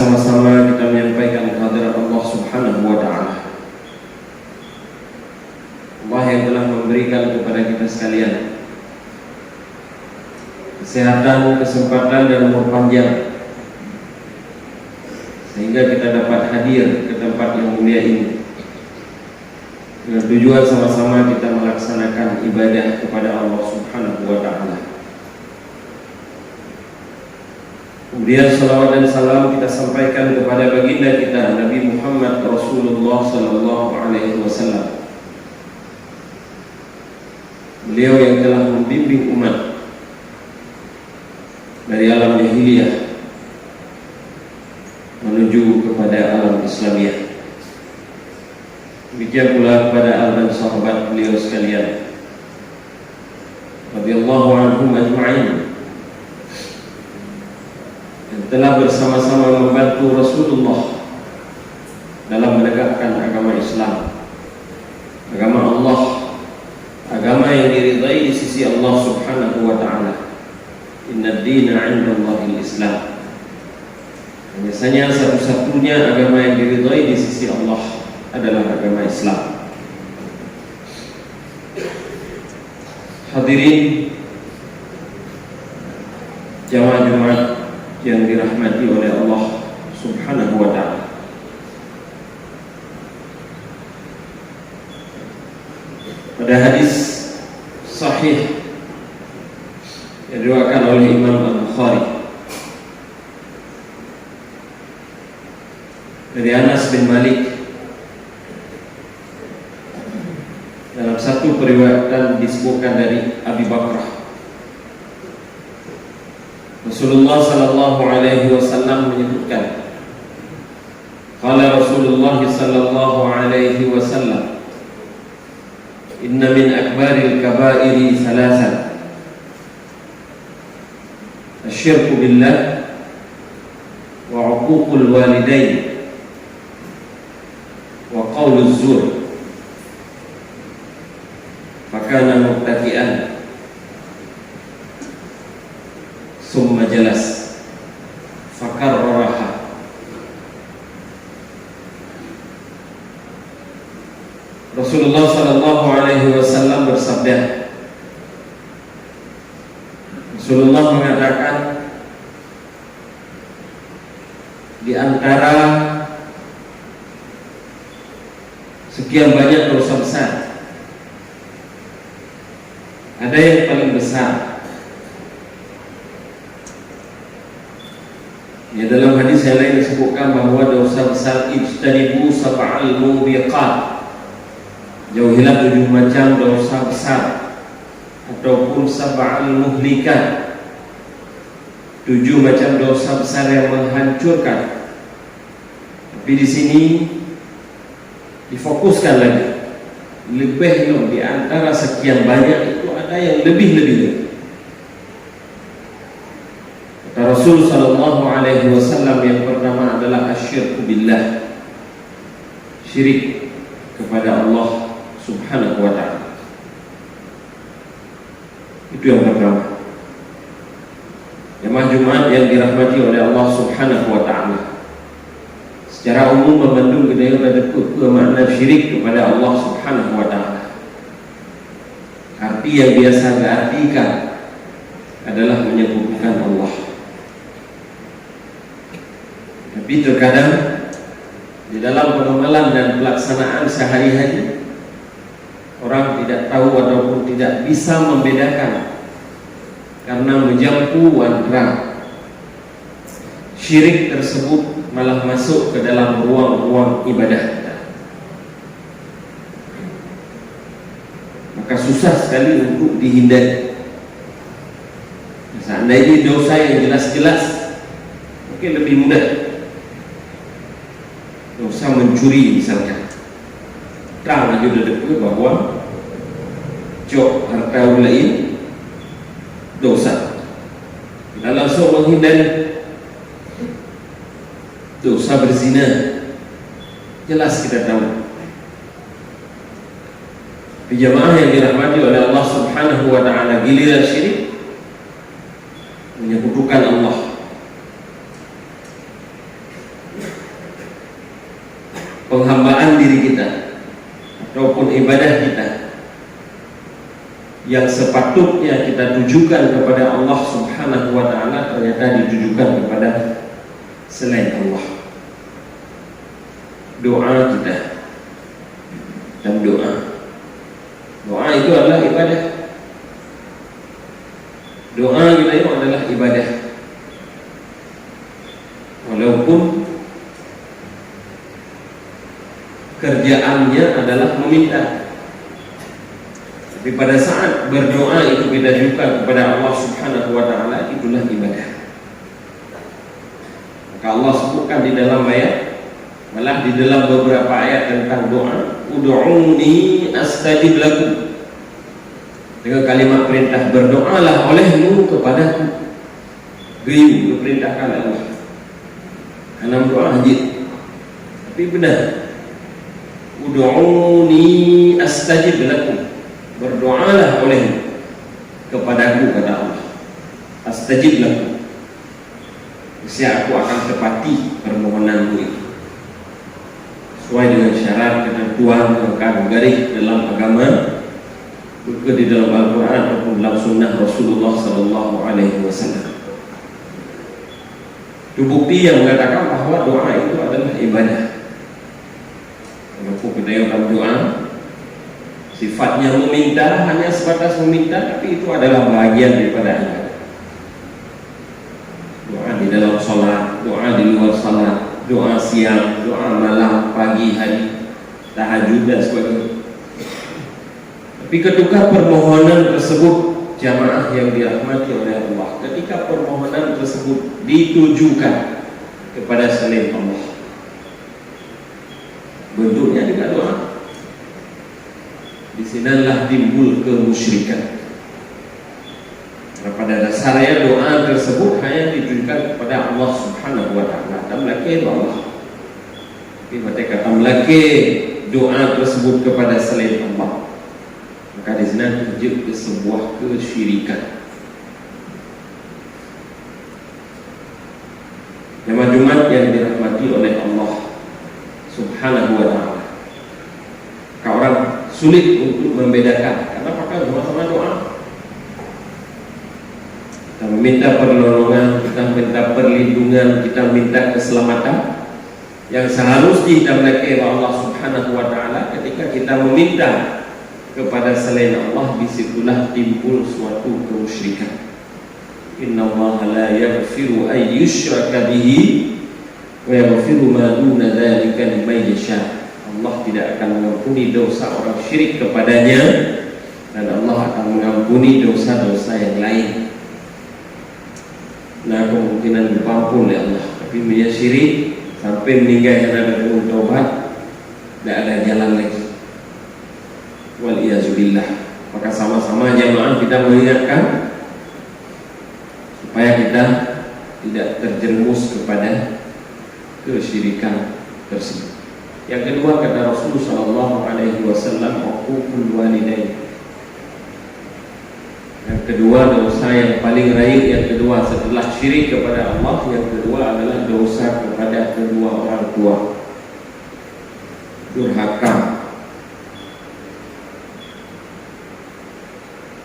Sama-sama kita menyampaikan kehadirat Allah Subhanahu wa Ta'ala. Allah yang telah memberikan kepada kita sekalian kesehatan, kesempatan dan umur panjang sehingga kita dapat hadir ke tempat yang mulia ini dengan tujuan sama-sama kita melaksanakan ibadah kepada Allah Subhanahu wa Ta'ala. Kemudian salawat dan salam kita sampaikan kepada baginda kita Nabi Muhammad Rasulullah sallallahu alaihi wasallam. Beliau yang telah membimbing umat dari alam jahiliyah menuju kepada alam Islamiyah. Demikian pula kepada al dan sahabat beliau sekalian radhiyallahu anhum ajma'in, telah bersama-sama membantu Rasulullah dalam menegakkan agama Islam, agama Allah, agama yang diridai di sisi Allah Subhanahu wa Ta'ala. Inna ad-dina 'inda Allahil Islam. Biasanya satu-satunya agama yang diridai di sisi Allah adalah agama Islam. Hadirin jamaah Jumat yang dirahmati oleh Allah Subhanahu wa Ta'ala. Pada hadis sahih yang diriwayatkan oleh Imam Al-Bukhari dari Anas bin Malik, dalam satu periwayatan disebutkan dari Abi Bakrah, Rasulullah sallallahu alaihi wasallam menyebutkan, qala Rasulullah sallallahu alaihi wasallam, inna min akbaril kabairi thalathan, asyirku billah wa uququl walidain wa qauluz zur. Fakana muttaqian summa jalas fakarraraha. Rasulullah sallallahu alaihi wasallam bersabda, Rasulullah mengatakan, di antara sekian banyak dosa besar, ada yang paling besar. Ya, dalam hadis yang lain disebutkan bahwa dosa besar ijtanibu sab'al mubiqat, jauhilah 7 macam dosa besar, ataupun sab'al muhlikat, 7 macam dosa besar yang menghancurkan. Tapi di sini difokuskan lagi, lebih di antara sekian banyak itu ada yang lebih-lebih. Kata Rasul sallallahu alaihi wasallam, yang pertama adalah asyirku billah, syirik kepada Allah Subhanahu wa Ta'ala. Itu yang pertama. Jemaah Jumat yang dirahmati oleh Allah Subhanahu wa Ta'ala, secara umum memandung kita pada makna syirik kepada Allah Subhanahu wa Ta'ala. Arti yang biasa diartikan adalah menyekutukan Allah. Tapi terkadang di dalam pengamalan dan pelaksanaan sehari-hari, orang tidak tahu ataupun tidak bisa membedakan karena menjampu antara syirik tersebut malah masuk ke dalam ruang-ruang ibadah kita. Maka susah sekali untuk dihindari. Seandainya dosa yang jelas-jelas mungkin lebih mudah. Dosa mencuri misalkan, terang aja udah dekat bahwa cok harta orang lain dosa. Kita langsung menghindari. Dosa berzina jelas kita tahu. Jemaah yang dirahmati oleh Allah Subhanahu wa Ta'ala, giliran syirik, menyekutukan Allah, penghambaan diri kita ataupun ibadah kita yang sepatutnya kita tujukan kepada Allah Subhanahu wa ta'ala ternyata ditujukan kepada selain Allah. Doa kita dan doa itu adalah ibadah. Doa kita itu adalah ibadah, walaupun kerjaannya adalah meminta. Tapi pada saat berdoa itu kita juga kepada Allah Subhanahu wa ta'ala, itulah ibadah. Maka Allah sebutkan di dalam ayat, malah di dalam beberapa ayat tentang doa, ud'uni astajib lakum, dengan kalimat perintah, berdoalah olehmu kepadaku. Geriu diperintahkan Allah karena doa hajit. Tapi benar, ud'uni astajib lakum, berdoalah olehmu kepadaku, kata Allah. Astajib lakum, saya aku akan tepati permohonanmu itu sesuai dengan syarat ketentuan yang akan garis dalam agama, bukan di dalam Al-Quran ataupun dalam sunnah Rasulullah Sallallahu Alaihi Wasallam. Itu bukti yang mengatakan bahwa doa itu adalah ibadah. Walaupun kita dalam doa sifatnya meminta, hanya sebatas meminta, tapi itu adalah bagian daripada ibadah. Doa di dalam salat, doa di luar salat, doa siang, doa malam, pagi hari, tahajud dan sebagainya. Tapi ketika permohonan tersebut, jamaah yang dirahmati oleh Allah, ketika permohonan tersebut ditujukan kepada selain Allah, bentuknya juga doa, di sinilah timbul kemusyrikan. Karena pada dasarnya doa tersebut hanya ditujukan kepada Allah Subhanahu wa ta'ala. Tamlaki Allah. Tapi mereka tamlaki doa tersebut kepada selain Allah, maka di sana terjadi sebuah kesyirikan. Jemaah Jumat yang dirahmati oleh Allah Subhanahu wa ta'ala, orang sulit untuk membedakan karena pakai sama-sama doa. Kita meminta perlindungan, kita minta perlindungan, kita minta keselamatan yang seharusnya kita melakukan Allah Subhanahu wa ta'ala. Ketika kita meminta kepada selain Allah, disitulah timbul suatu kemusyrikan. Inna Allah la yaghfiru ay yushraka bihi wa yaghfiru ma duna dzalika liman yasha. Allah tidak akan mengampuni dosa orang syirik kepadanya, dan Allah akan mengampuni dosa-dosa yang lain. Nah, kemungkinan diampun oleh Allah, tapi dia syirik sampai meninggal yang ada dengan taubat, tidak ada jalan lagi. Waliyazubillah. Maka sama-sama jamaah kita mengingatkan supaya kita tidak terjerumus kepada kesyirikan tersebut. Yang kedua, kata Rasulullah Sallallahu Alaihi Wasallam, uququl walidain. Yang kedua, dosa yang paling raih, yang kedua setelah syirik kepada Allah, yang kedua adalah dosa kepada kedua orang tua. Durhaka.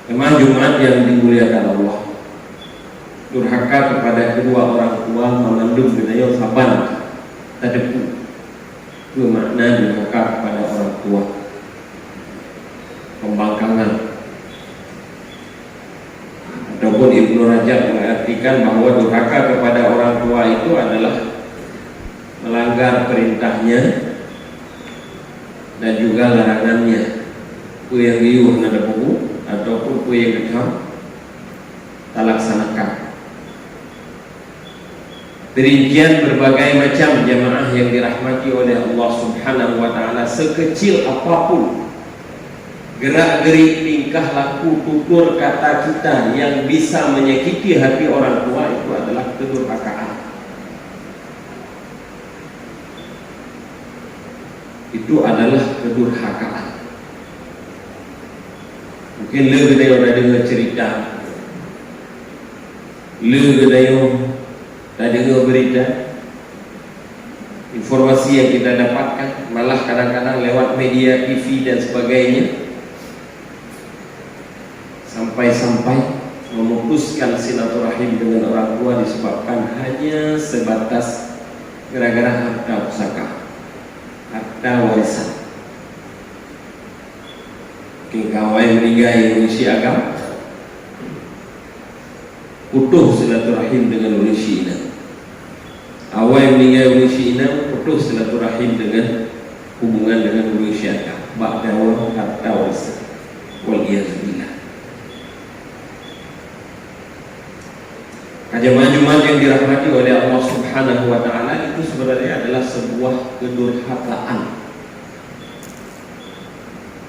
Jemaah Jumat yang dimuliakan Allah, durhaka kepada kedua orang tua mengandung benayau saban tadepu. Itu makna durhaka kepada orang tua, pembangkangan. Ataupun Ibnu Rajab mengartikan bahwa durhaka kepada orang tua itu adalah melanggar perintahnya dan juga larangannya. Ku yang riuh nada buku ataupun ku yang kecam tak laksanakan. Perincian berbagai macam jamaah yang dirahmati oleh Allah Subhanahu wa ta'ala, sekecil apapun gerak-gerik, tingkah laku, tutur kata kita yang bisa menyakiti hati orang tua, itu adalah kedurhakaan. Itu adalah kedurhakaan. Mungkin lebih dari orang dengar cerita, lebih dari dah dengar berita, informasi yang kita dapatkan, malah kadang-kadang lewat media TV dan sebagainya, sampai-sampai memutuskan silaturahim dengan orang tua disebabkan hanya sebatas gara-gara harta pusaka, harta warisan. Kawai meninggal urusi agama, putus silaturahim dengan urusi ina. Awal meninggal urusi ina, putus silaturahim dengan hubungan dengan urusi agama. Ba'dawa harta warisan. Waliyahzubillah. Jemaah-jemaah yang dirahmati oleh Allah Subhanahu wa Ta'ala, itu sebenarnya adalah sebuah kedurhakaan.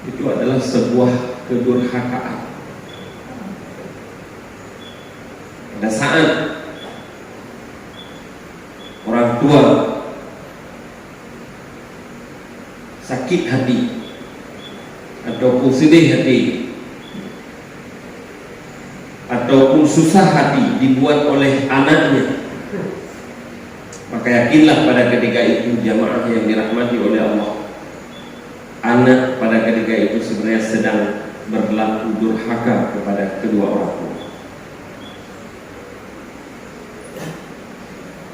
Itu adalah sebuah kedurhakaan. Pada saat orang tua sakit hati ataupun sedih hati ataupun susah hati dibuat oleh anaknya, maka yakinlah pada ketika itu jamaah yang dirahmati oleh Allah, anak pada ketika itu sebenarnya sedang berlaku durhaka kepada kedua orang tua.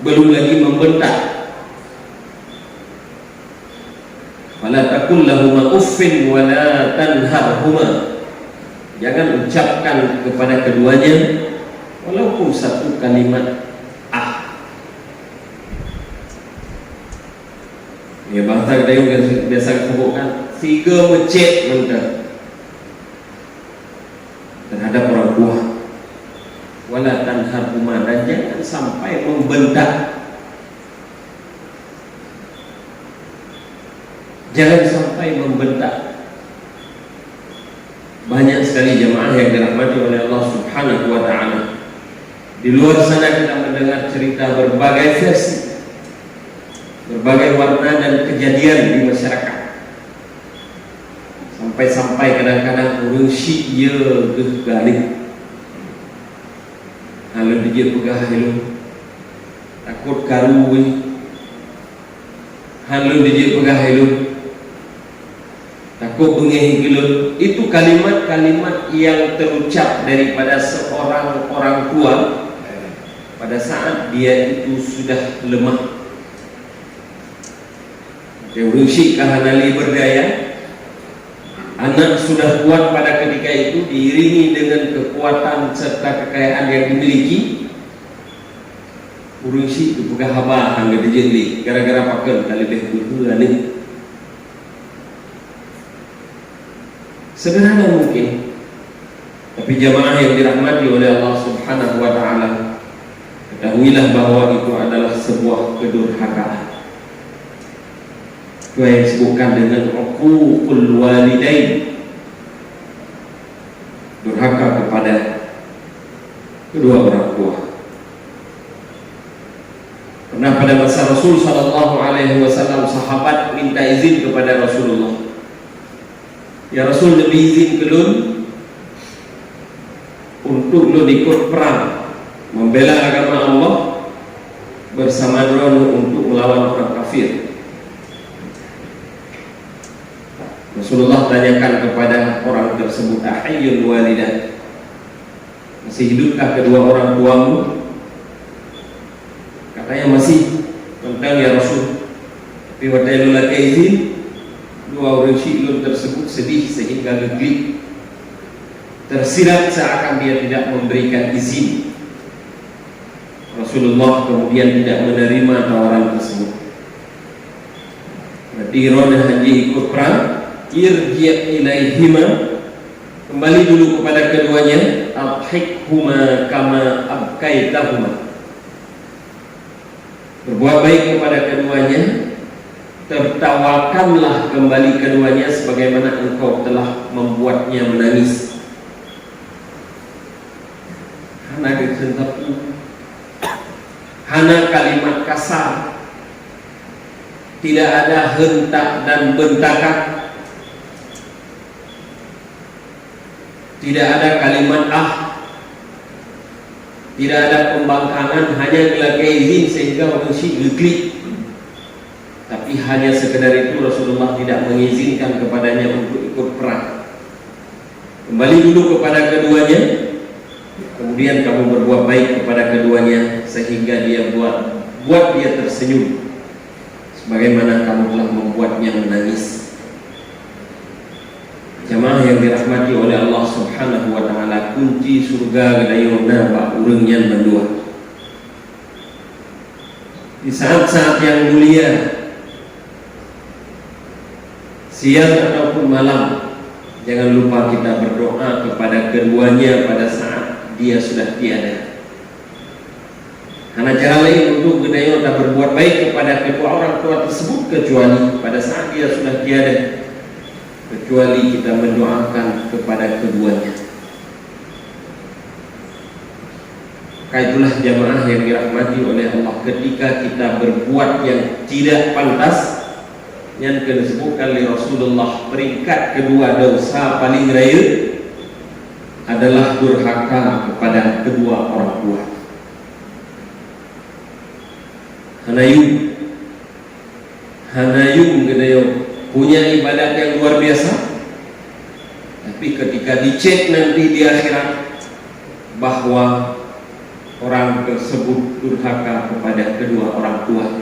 Belum lagi membentak. Fala taqul lahuma uffin wa la tanharhuma. Jangan ucapkan kepada keduanya walaupun satu kalimat ya, bangsa kita yang biasa sebutkan tiga mecek mentah terhadap orang tua. Wala tanharhuma, dan jangan sampai membentak. Jangan sampai membentak. Banyak sekali jemaah yang dirahmati oleh Allah Subhanahu wa Ta'ala. Di luar sana kita mendengar cerita berbagai versi, berbagai warna dan kejadian di masyarakat. Sampai-sampai kadang-kadang urung syik ya galih. Halu dia pegah halu takut karuwi. Halu dia pegah halu takut bengih gelut. Itu kalimat-kalimat yang terucap daripada seorang orang tua pada saat dia itu sudah lemah. Dia urusik kahanali berdaya. Anak sudah kuat pada ketika itu, diiringi dengan kekuatan serta kekayaan yang dimiliki. Urusik itu pegah habah hangga dijeli gara-gara pakai kali betul ni. Sederhana mungkin, tapi jamaah yang dirahmati oleh Allah Subhanahu wa Ta'ala, ketahuilah bahwa itu adalah sebuah kedurhakaan. Itu yang disebutkan dengan uququl walidain, durhaka kepada kedua orang tua. Pernah pada masa Rasul sallallahu alaihi wasallam, sahabat minta izin kepada Rasulullah, ya Rasul, lebih izin kelun untuk lu ikut perang membela agama Allah bersama lu untuk melawan orang kafir. Rasulullah tanyakan kepada orang tersebut, ahayyul walidah, masih hidupkah kedua orang tuamu? Katanya masih. Tentang ya Rasul, tapi waktu lu lagi izin, dua orang syilun tersebut sedih sehingga geglik, tersirat seakan dia tidak memberikan izin. Rasulullah kemudian tidak menerima tawaran tersebut. Berarti Rona haji ikut perang, irji' ilaihima, kembali dulu kepada keduanya, abhikhuma kama abkaitahuma, berbuat baik kepada keduanya, tertawakanlah kembali keduanya sebagaimana engkau telah membuatnya menangis. Hana kecentapu, hana kalimat kasar, tidak ada hentak dan bentakan, tidak ada kalimat tidak ada pembangkangan, hanya gelakai izin sehingga orang syik geglik. tapi hanya sekedar itu Rasulullah tidak mengizinkan kepadanya untuk ikut perang. Kembali dulu kepada keduanya, kemudian kamu berbuat baik kepada keduanya sehingga dia buat dia tersenyum, sebagaimana kamu telah membuatnya menangis. Jamaah yang dirahmati oleh Allah Subhanahu wa taala, kunci surga gadayona wa urangnya berdua. Di saat-saat yang mulia, siang ataupun malam, jangan lupa kita berdoa kepada keduanya pada saat dia sudah tiada. Karena cara lain untuk gadayona berbuat baik kepada kedua orang tua tersebut kecuali pada saat dia sudah tiada, kecuali kita mendoakan kepada keduanya. Itulah jamaah yang dirahmati oleh Allah, ketika kita berbuat yang tidak pantas, yang disebutkan oleh Rasulullah, peringkat kedua dosa paling raya adalah durhaka kepada kedua orang tua. Hanayung gedayo punya ibadat yang luar biasa, tapi ketika dicek nanti di akhirat bahwa orang tersebut durhaka kepada kedua orang tua,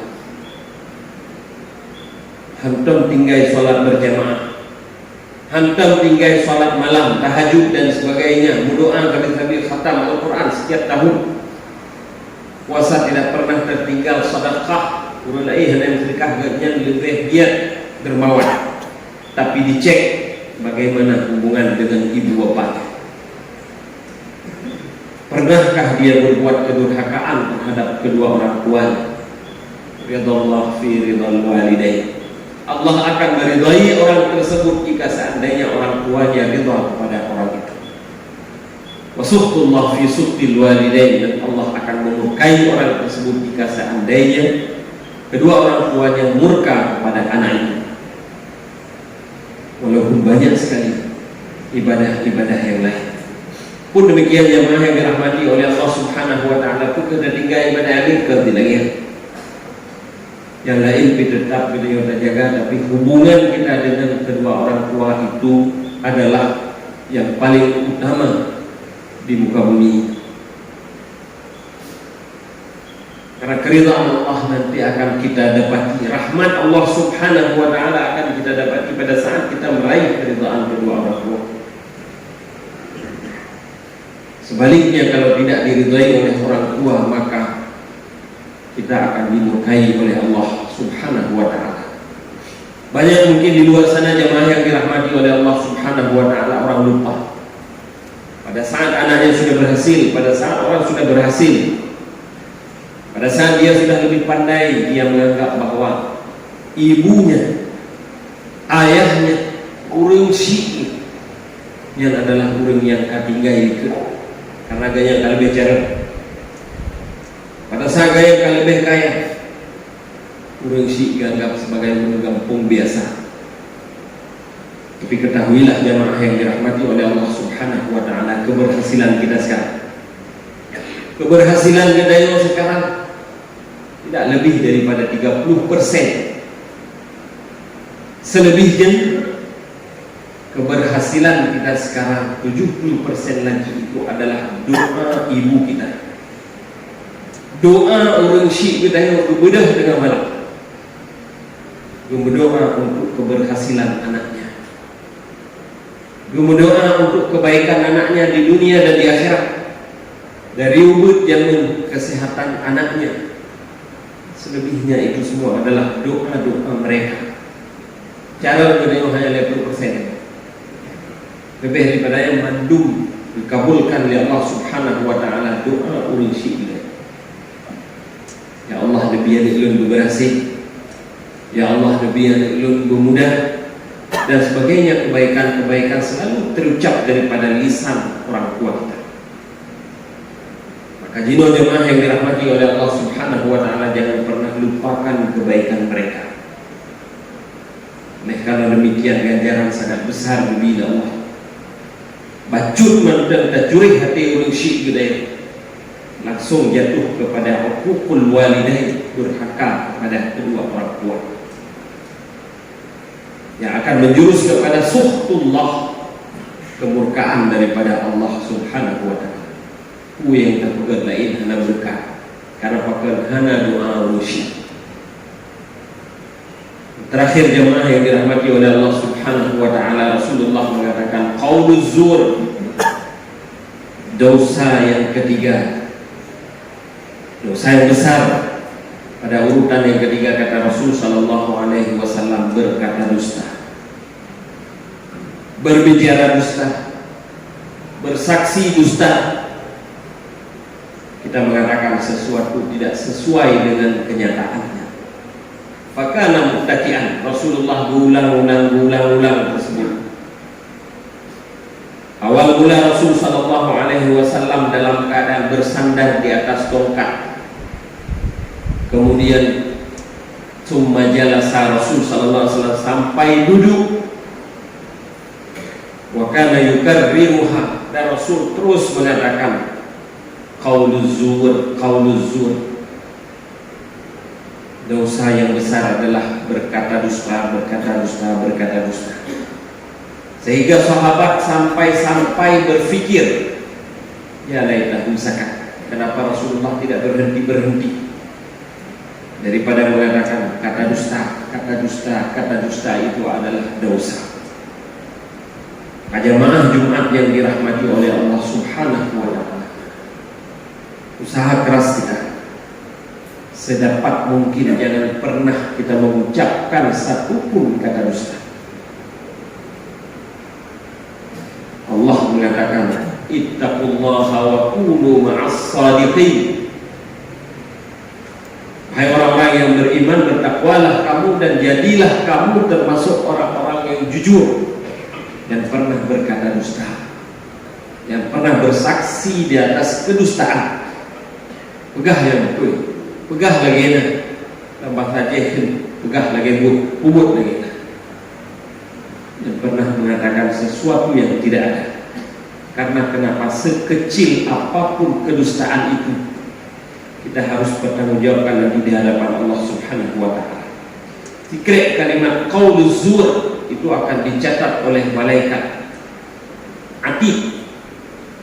hantam tinggal sholat berjamaah, hantam tinggal sholat malam, tahajud dan sebagainya, berdoa kali-kali khatam Al-Quran setiap tahun, puasa tidak pernah tertinggal, sedekah ulai hanya sedekah ganyan lebih giat dermawan, tapi dicek bagaimana hubungan dengan ibu bapaknya. Pernahkah dia berbuat kedurhakaan terhadap kedua orang tuanya? Ridallah fi ridal walidain. Allah akan meridai orang tersebut jika seandainya orang tuanya ridha kepada orang itu. Wasuhtullah fi suhtil walidain, dan Allah akan memurkai orang tersebut jika seandainya kedua orang tuanya murka kepada anak itu. Walaupun banyak sekali ibadah-ibadah yang lain, pun demikian jemaah yang dirahmati oleh Allah Subhanahu wa taala, pun kita tinggal ibadah ini ke lagi. Yang lain tetap kita jaga, tapi hubungan kita dengan kedua orang tua itu adalah yang paling utama di muka bumi. Karena keridhaan Allah nanti akan kita dapati, rahmat Allah Subhanahu wa taala akan kita dapati pada saat kita meraih keridhaan kedua orang tua. Sebaliknya, kalau tidak diridhai oleh orang tua, maka kita akan dimurkai oleh Allah Subhanahu wa taala. Banyak mungkin di luar sana jemaah yang dirahmati oleh Allah Subhanahu wa taala, orang lupa pada saat anaknya sudah berhasil, pada saat orang sudah berhasil, pada saat dia sudah lebih pandai, dia menganggap bahwa ibunya, ayahnya urang syik yang adalah urang yang katinggai itu, karena gaya kalbih cara. Pada saat gaya kalbih kaya, urang syik dianggap sebagai urang kampung biasa. Tapi ketahuilah jamaah yang dirahmati oleh Allah Subhanahu wa taala, keberhasilan kita sekarang, keberhasilan kita sekarang tidak lebih daripada 30%. Selebihnya keberhasilan kita sekarang 70% lagi itu adalah doa ibu kita, doa orang syik kita yang berbedah dengan malam, berdoa untuk keberhasilan anaknya, berdoa untuk kebaikan anaknya di dunia dan di akhirat, dari ubud jamin kesehatan anaknya. Selebihnya itu semua adalah doa-doa mereka. Cara beliau hanya 50%. Lebih daripada yang mandum dikabulkan oleh Allah Subhanahu wa taala doa ulun syik. Ya Allah, debian ulun berhasil. Ya Allah, debian ulun bermudah, dan sebagainya. Kebaikan-kebaikan selalu terucap daripada lisan orang tua kita. Maka jino jemaah yang dirahmati oleh Allah Subhanahu wa taala, jangan pernah lupakan kebaikan mereka. Karena demikian ganjaran sangat besar bagi Allah. Bacut mantan tajurih hati ulun syik gede, langsung jatuh kepada hukukul walidain, durhaka kepada kedua orang tua. yang akan menjurus kepada suhtullah, kemurkaan daripada Allah Subhanahu wa ta'ala. Ku yang terpegat lain hana berkah karena pakai hana doa rusyid. Terakhir jemaah yang dirahmati oleh Allah Subhanahu wa ta'ala, Rasulullah mengatakan qauluz zur, dosa yang ketiga, dosa yang besar. Pada urutan yang ketiga kata Rasul sallallahu alaihi wasallam, berkata dusta, berbicara dusta, bersaksi dusta. Kita mengatakan sesuatu tidak sesuai dengan kenyataannya. Fakana muttaki'an, Rasulullah berulang-ulang tersebut. Awal mula Rasul sallallahu alaihi wasallam dalam keadaan bersandar di atas tongkat. Kemudian summa jalasa Rasul sallallahu alaihi wasallam sampai duduk. Wa kana yukarriruha, dan Rasul terus mengatakan qauluz zur, dosa yang besar adalah berkata dusta, sehingga sahabat sampai berpikir, ya laitahu sakat, kenapa Rasulullah tidak berhenti daripada mengatakan kata dusta itu adalah dosa. Jamaah Jumat yang dirahmati oleh Allah Subhanahu wa ta'ala, usaha keras kita sedapat mungkin jangan pernah kita mengucapkan satupun kata dusta. Allah mengatakan ittaqullaha wa kunu ma'as shadiqin. Hai orang-orang yang beriman, bertakwalah kamu dan jadilah kamu termasuk orang-orang yang jujur dan pernah berkata dusta, yang pernah bersaksi di atas kedustaan. Pegah yang betul, pegah lagi na, tambah saja pegah lagi bubut lagi na, dan pernah mengatakan sesuatu yang tidak ada. Karena kenapa? Sekecil apapun kedustaan itu, kita harus bertanggungjawabkan nanti di hadapan Allah Subhanahu wa ta'ala. Dikira kalimat qauluz zur itu akan dicatat oleh malaikat atid,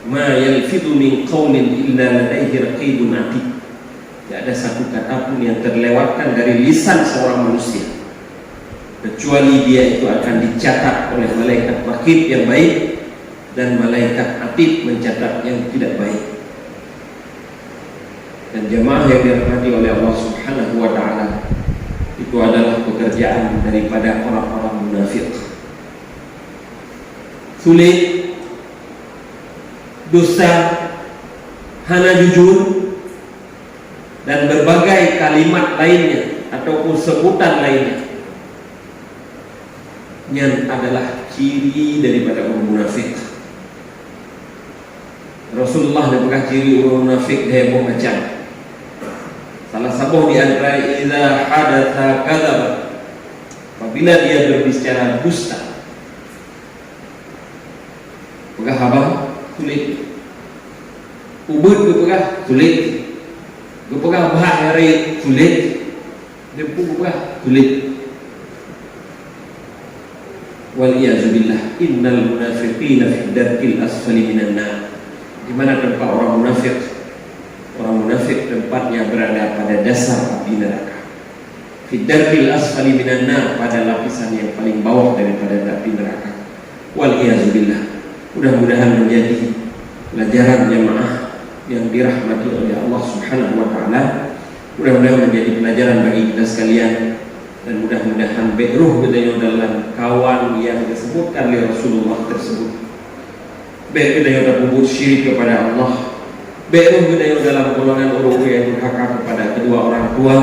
ma yalfidu min qaulin illa ladaihi raqibun atid. Tidak ada satu kata pun yang terlewatkan dari lisan seorang manusia kecuali dia itu akan dicatat oleh malaikat raqib yang baik dan malaikat atid mencatat yang tidak baik. Dan jemaah yang dirahmati oleh Allah Subhanahu wa ta'ala, itu adalah pekerjaan daripada orang-orang munafik. Sulit, dusta, hana jujur, dan berbagai kalimat lainnya ataupun sebutan lainnya, yang adalah ciri daripada orang munafik. Rasulullah menyebutkan ciri orang munafik dia macam salah satu di antara idza hadatsa kadzab, apabila dia berbicara dusta. Pegah apa? Sulit. Ubud pegah sulit. Pegah bahak hari sulit. Dia pegah sulit. Wal iyaz billah, innal munafiqina fi darkil asfali minan nar. Di mana tempat orang munafik? Orang munafik tempatnya berada pada dasar api neraka. Fi darkil asfali minan nar, pada lapisan yang paling bawah daripada api neraka. Wal iyaz billah. Mudah-mudahan menjadi pelajaran jemaah yang dirahmati oleh Allah Subhanahu wa ta'ala. Mudah-mudahan menjadi pelajaran bagi kita sekalian, dan mudah-mudahan beruh kita dalam kawan yang disebutkan oleh Rasulullah tersebut. Baik kita yang berbuat syirik kepada Allah, baik kita yang dalam golongan orang yang durhaka kepada kedua orang tua,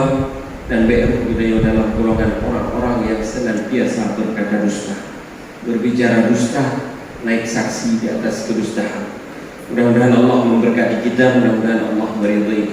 dan baik kita yang dalam golongan orang-orang yang senantiasa berkata dusta, berbicara dusta, naik saksi di atas kedustaan. Mudah-mudahan Allah memberkati kita, mudah-mudahan Allah meridai